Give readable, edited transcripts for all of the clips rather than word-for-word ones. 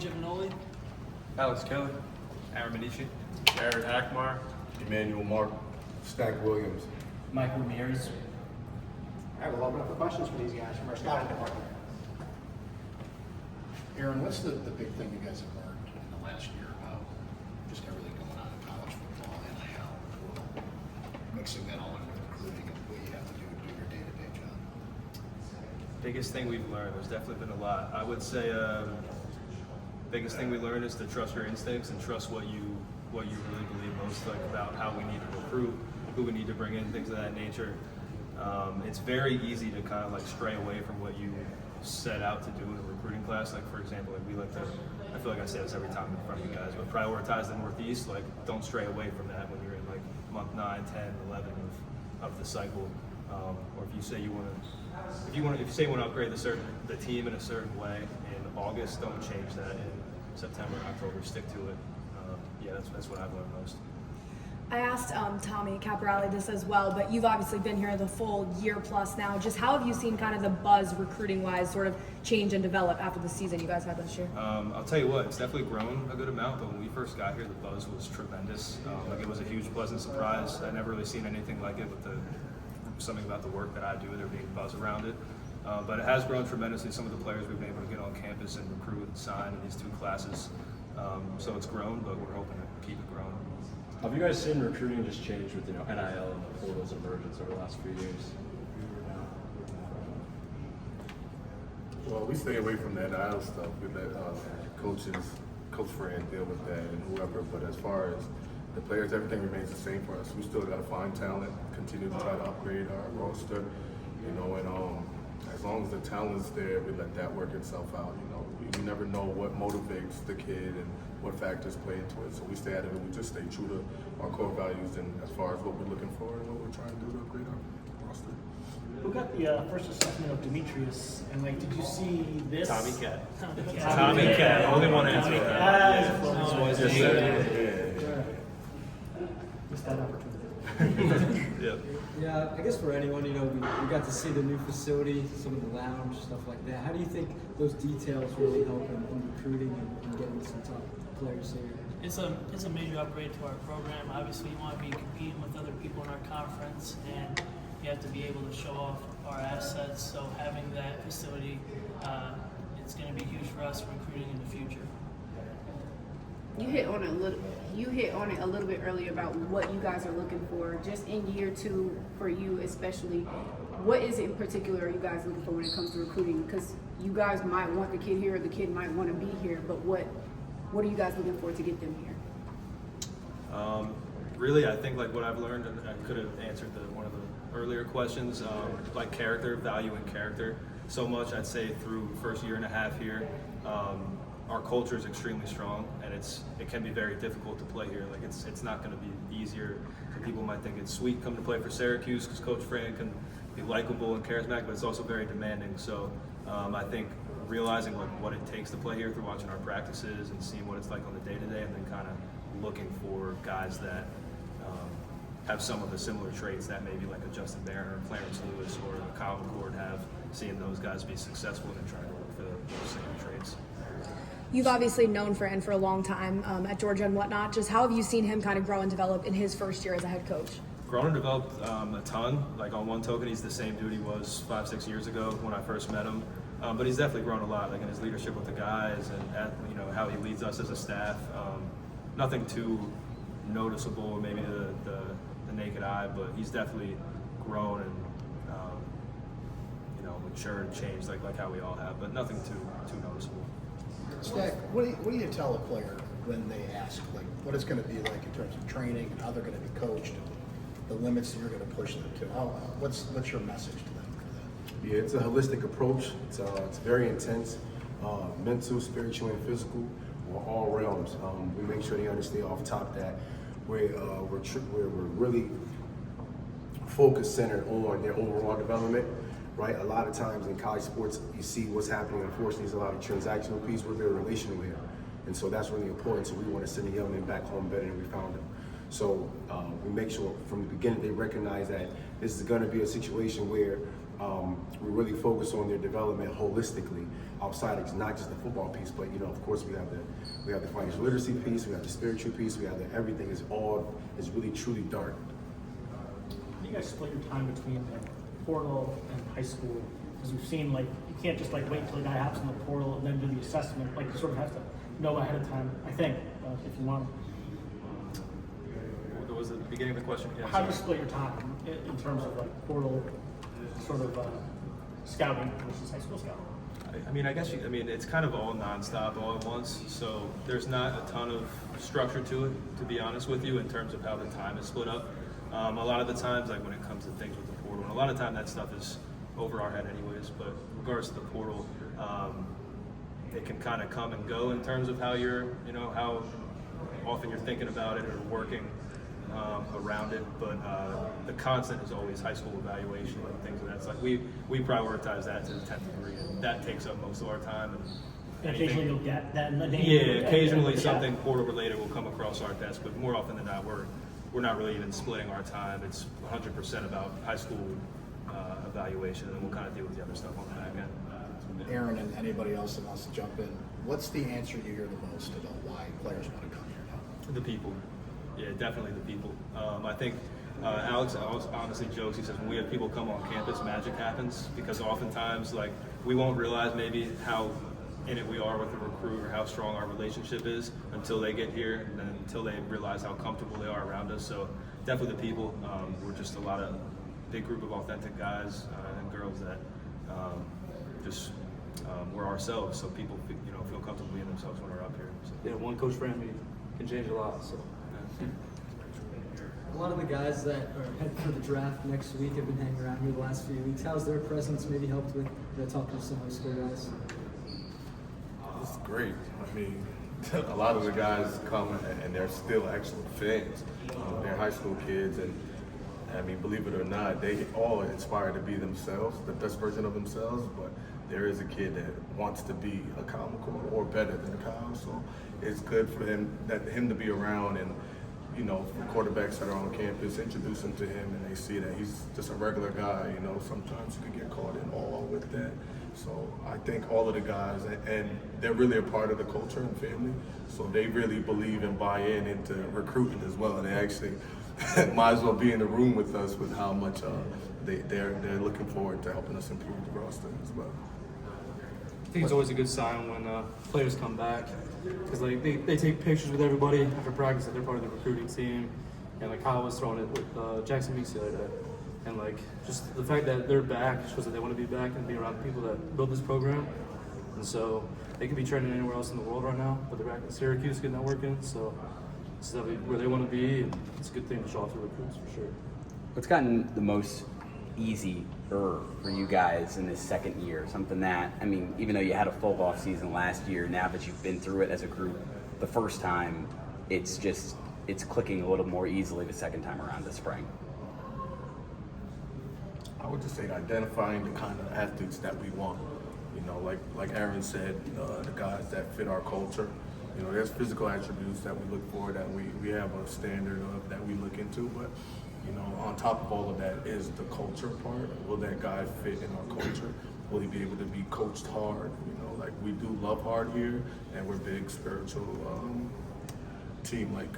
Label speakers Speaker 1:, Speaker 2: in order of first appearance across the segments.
Speaker 1: Giovanoli.
Speaker 2: Alex Kelly. Aaron Medici.
Speaker 3: Jared Akmar.
Speaker 4: Emmanuel Mark. Stack Williams.
Speaker 5: Mike Ramirez.
Speaker 6: All right, we'll open up for questions for these guys from our scouting department.
Speaker 7: Aaron, what's the big thing you guys have learned in the last year about just everything going on in college football, NIL, mixing that all in with recruiting and what you have to do your day-to-day job?
Speaker 2: Biggest thing we've learned, there's definitely been a lot. I would say biggest thing we learned is to trust your instincts and trust what you really believe most, like about how we need to recruit, who we need to bring in, things of that nature. It's very easy to kind of like stray away from what you set out to do in a recruiting class. Like for example, like we like to, I feel like I say this every time in front of you guys, but prioritize the Northeast. Like don't stray away from that when you're in like month 9, 10, 11 of the cycle. Or if you say you want to, if you say you want to upgrade the team in a certain way in August, don't change that in September, October. Stick to it. Yeah, that's what I've learned most.
Speaker 8: I asked Tommy Caporale this as well, but you've obviously been here the full year plus now. Just how have you seen kind of the buzz recruiting-wise sort of change and develop after the season you guys had this year?
Speaker 2: I'll tell you what, it's definitely grown a good amount, but when we first got here, the buzz was tremendous. Like it was a huge, pleasant surprise. I'd never really seen anything like it with something about the work that I do, there being buzz around it. But it has grown tremendously. Some of the players we've been able to get on campus and recruit and sign in these 2 classes. So it's grown, but we're hoping to keep it growing.
Speaker 9: Have you guys seen recruiting just change with NIL and the portal's emergence over the last few years?
Speaker 4: Well, we stay away from that NIL stuff. We let Coach Fran deal with that and whoever. But as far as the players, everything remains the same for us. We still got to find talent, continue to try to upgrade our roster, and as long as the talent's there, we let that work itself out. We never know what motivates the kid and what factors play into it. So we stay at it and we just stay true to our core values and as far as what we're looking for and what we're trying to do to upgrade our roster.
Speaker 6: Who got the first assessment of Demetrius? And did you see this?
Speaker 2: Tommy Cat.
Speaker 6: Tommy
Speaker 2: Cat. Only one answer.
Speaker 6: Missed that opportunity.
Speaker 2: Yep.
Speaker 10: Yeah, I guess for anyone, we got to see the new facility, some of the lounge, stuff like that. How do you think those details really help in recruiting and getting some top players here?
Speaker 1: It's a major upgrade to our program. Obviously, you want to be competing with other people in our conference, and you have to be able to show off our assets. So having that facility, it's going to be huge for us recruiting in the future.
Speaker 11: You hit on it a little bit earlier about what you guys are looking for, just in year 2 for you especially. What is it in particular you guys looking for when it comes to recruiting? Because you guys might want the kid here, or the kid might want to be here, but what are you guys looking for to get them here?
Speaker 2: Really, I think like what I've learned, and I could have answered one of the earlier questions, like character, value in character. So much, I'd say, through first year and a half here. Our culture is extremely strong, and it can be very difficult to play here. Like it's not going to be easier. So people might think it's sweet coming to play for Syracuse because Coach Fran can be likable and charismatic, but it's also very demanding. So I think realizing like what it takes to play here through watching our practices and seeing what it's like on the day-to-day, and then kind of looking for guys that have some of the similar traits that maybe like a Justin Barron or Clarence Lewis or a Kyle McCord have, seeing those guys be successful and then trying to work for those same traits.
Speaker 8: You've obviously known Fran for a long time at Georgia and whatnot. Just how have you seen him kind of grow and develop in his first year as a head coach?
Speaker 2: Grown and developed a ton. Like on one token, he's the same dude he was 5-6 years ago when I first met him. But he's definitely grown a lot, like in his leadership with the guys and how he leads us as a staff. Nothing too noticeable, maybe to the naked eye, but he's definitely grown and matured and changed, like how we all have. But nothing too noticeable.
Speaker 7: Stack, what do you tell a player when they ask, what it's going to be like in terms of training and how they're going to be coached and the limits that you're going to push them to? What's your message to them for that?
Speaker 4: Yeah, it's a holistic approach. It's very intense, mental, spiritual, and physical, on all realms. We make sure they understand off top that we're really focused, centered on their overall development. Right, a lot of times in college sports, you see what's happening. Unfortunately, there's a lot of transactional piece. We're very relational here, and so that's really important. So we want to send the young men back home better than we found them. So we make sure from the beginning they recognize that this is going to be a situation where
Speaker 3: we really focus on their development holistically. Outside, it's not just the football piece, but of course, we have the financial literacy piece, we have the spiritual piece, we have everything is really truly dark.
Speaker 6: How do you guys split your time between portal and high school? Because we've seen you can't just wait until the guy hops in the portal and then do the assessment. You sort of have to know ahead of time, I think, if you want.
Speaker 2: What was the beginning of the question? Yeah,
Speaker 6: How do you
Speaker 2: sorry.
Speaker 6: split your time in terms of portal sort of scouting versus high school scouting?
Speaker 2: I guess it's kind of all nonstop all at once, so there's not a ton of structure to it, to be honest with you, in terms of how the time is split up. A lot of the times, when it comes to things with the portal, and a lot of time that stuff is over our head anyways, but in regards to the portal, it can kind of come and go in terms of how how often you're thinking about it or working around it, but the constant is always high school evaluation and things of that. It's we prioritize that to the 10th degree, and that takes up most of our time.
Speaker 6: And occasionally you'll get that in the name.
Speaker 2: Yeah, occasionally something portal related will come across our desk, but more often than not, we're not really even splitting our time. It's 100% about high school evaluation, and then we'll kind of deal with the other stuff on the back end.
Speaker 7: Aaron and anybody else that wants to jump in, what's the answer you hear the most about why players want to come here now?
Speaker 2: The people. Yeah, definitely the people. I think Alex honestly jokes. He says when we have people come on campus, magic happens, because oftentimes we won't realize maybe how in it we are with the recruit or how strong our relationship is until they get here and then until they realize how comfortable they are around us. So definitely the people. We're just a big group of authentic guys and girls that we're ourselves. So people feel comfortable being themselves when they're up here. So.
Speaker 9: Yeah, one coach friend can change a lot. So.
Speaker 10: A lot of the guys that are headed for the draft next week have been hanging around here the last few weeks. How's their presence maybe helped with talking to some high school guys?
Speaker 4: It's great. A lot of the guys come and they're still actual fans. They're high school kids, and believe it or not, they all inspire to be themselves, the best version of themselves. But there is a kid that wants to be a Kyle McCord or better than Kyle, so it's good for him to be around and. For quarterbacks that are on campus, introduce them to him, and they see that he's just a regular guy. Sometimes you can get caught in awe with that. So I think all of the guys, and they're really a part of the culture and family. So they really believe and buy into recruiting as well. And they actually might as well be in the room with us with how much they're looking forward to helping us improve the roster as well.
Speaker 9: I think it's always a good sign when players come back, because they take pictures with everybody after practice that they're part of the recruiting team, and Kyle was throwing it with Jackson Meeks the other day, and just the fact that they're back shows that they want to be back and be around the people that build this program, and so they could be training anywhere else in the world right now, but they're back in Syracuse getting that work in, so it's where they want to be, and it's a good thing to show off to recruits for sure.
Speaker 5: What's gotten the most easier for you guys in this second year? Something that, even though you had a full off season last year, now that you've been through it as a group the first time, it's clicking a little more easily the second time around this spring.
Speaker 4: I would just say identifying the kind of athletes that we want. Like Aaron said, the guys that fit our culture. There's physical attributes that we look for, that we have a standard of that we look into, but on top of all of that is the culture part. Will that guy fit in our culture? Will he be able to be coached hard? We do love hard here, and we're big spiritual team, like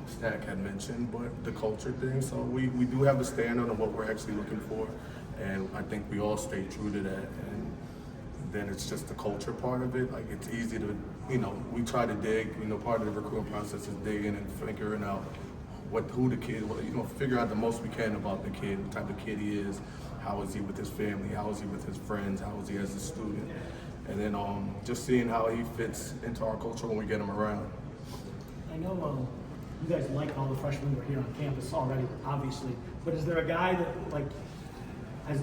Speaker 4: Stack had mentioned, but the culture thing. So we do have a standard on what we're actually looking for, and I think we all stay true to that. And then it's just the culture part of it. It's easy to, we try to dig. Part of the recruiting process is digging and figuring out who the kid, figure out the most we can about the kid, what type of kid he is, how is he with his family, how is he with his friends, how is he as a student, and then just seeing how he fits into our culture when we get him around.
Speaker 6: I know you guys like all the freshmen who are here on campus already, obviously, but is there a guy that has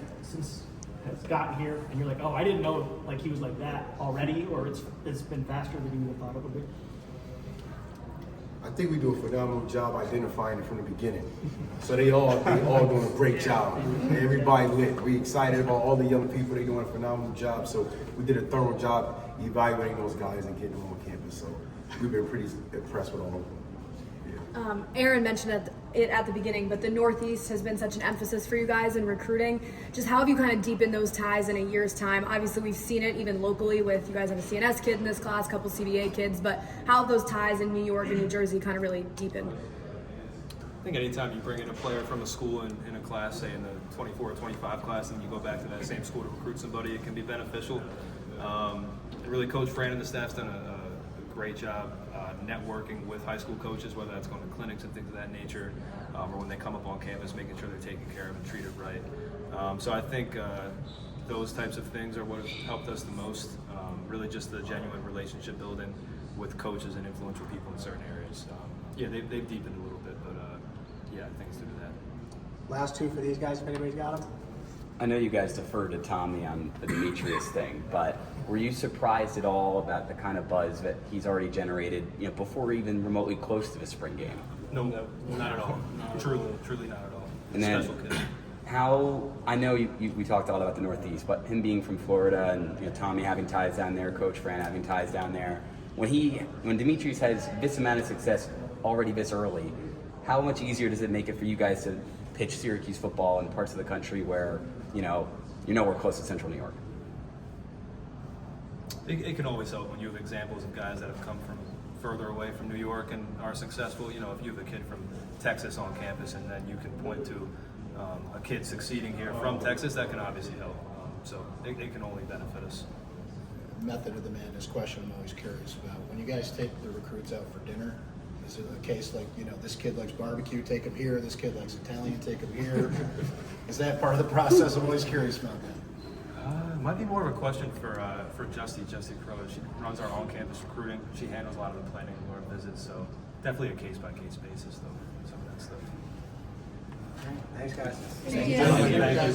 Speaker 6: gotten here and you're like, oh, I didn't know he was like that already, or it's been faster than you would have thought it would be?
Speaker 3: I think we do a phenomenal job identifying it from the beginning. So they all doing a great job. Everybody lit. We excited about all the young people. They doing a phenomenal job. So we did a thorough job evaluating those guys and getting them on campus. So we've been pretty impressed with all of them.
Speaker 8: Aaron mentioned it at the beginning, but the Northeast has been such an emphasis for you guys in recruiting. Just how have you kind of deepened those ties in a year's time? Obviously, we've seen it even locally with you guys have a CNS kid in this class, a couple CBA kids, but how have those ties in New York and New Jersey kind of really deepened?
Speaker 2: I think anytime you bring in a player from a school in a class, say in the 24 or 25 class, and you go back to that same school to recruit somebody, it can be beneficial. And really, Coach Fran and the staff's done a great job networking with high school coaches, whether that's going to clinics and things of that nature, or when they come up on campus, making sure they're taken care of and treated right. So I think those types of things are what have helped us the most. Really just the genuine relationship building with coaches and influential people in certain areas. Yeah, they've deepened a little bit, but yeah, I think it's due to that.
Speaker 6: Last two for these guys, if anybody's got them.
Speaker 5: I know you guys defer to Tommy on the Demetrius thing, but were you surprised at all about the kind of buzz that he's already generated, before even remotely close to the spring game?
Speaker 2: No, not at all. Truly not at all.
Speaker 5: And then,
Speaker 2: Special kid.
Speaker 5: how, I know we talked a lot about the Northeast, but him being from Florida and Tommy having ties down there, Coach Fran having ties down there, when Demetrius has this amount of success already this early, how much easier does it make it for you guys to pitch Syracuse football in parts of the country where we're close to Central New York?
Speaker 2: It can always help when you have examples of guys that have come from further away from New York and are successful. If you have a kid from Texas on campus and then you can point to a kid succeeding here from Texas, that can obviously help. So it can only benefit us.
Speaker 7: Method of the madness question I'm always curious about. When you guys take the recruits out for dinner, is it a case like, this kid likes barbecue, take him here, this kid likes Italian, take him here? Is that part of the process? I'm always curious about that.
Speaker 2: It might be more of a question for Justy Crow. She runs our on-campus recruiting. She handles a lot of the planning of our visits, so definitely a case-by-case basis, though, some of that stuff.
Speaker 6: Thanks, guys.
Speaker 11: Thank you.
Speaker 2: Thank you.